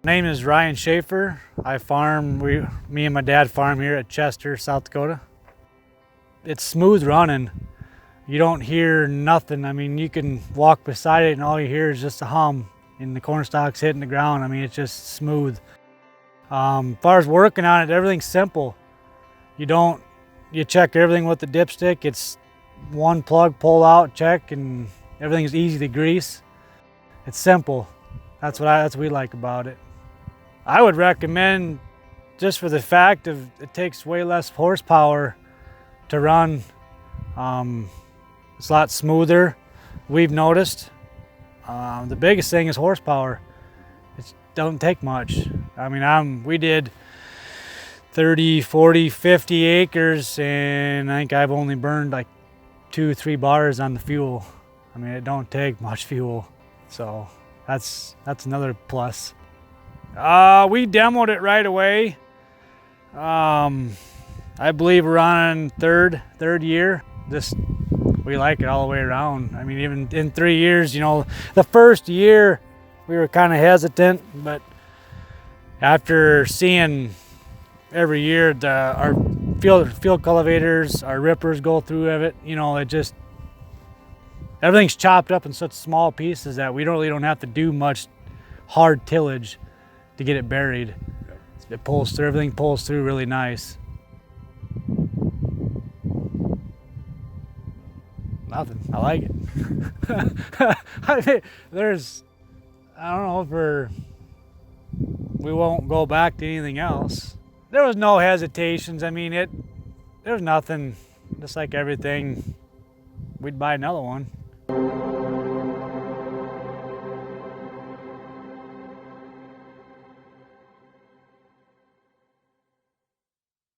Name is Ryan Schaefer. I farm, me and my dad farm here at Chester, South Dakota. It's smooth running. You don't hear nothing. I mean, you can walk beside it and all you hear is just a hum and the corn stalks hitting the ground. I mean, it's just smooth. As far as working on it, everything's simple. You check everything with the dipstick. It's one plug, pull out, check, and everything's easy to grease. It's simple. That's what we like about it. I would recommend, just for the fact of it takes way less horsepower to run. It's a lot smoother, we've noticed. The biggest thing is horsepower. It don't take much. I mean, we did 30, 40, 50 acres, and I think I've only burned like 2-3 bars on the fuel. I mean, it don't take much fuel, so that's another plus. We demoed it right away. I believe we're on third year. We like it all the way around. I mean, even in 3 years, the first year we were kind of hesitant, but after seeing every year our field cultivators, our rippers go through of it, everything's chopped up in such small pieces that we really don't have to do much hard tillage to get it buried. It pulls through, everything pulls through really nice. Nothing, I like it. I mean, I don't know if we won't go back to anything else. There was no hesitations. I mean, there was nothing, just like everything, we'd buy another one.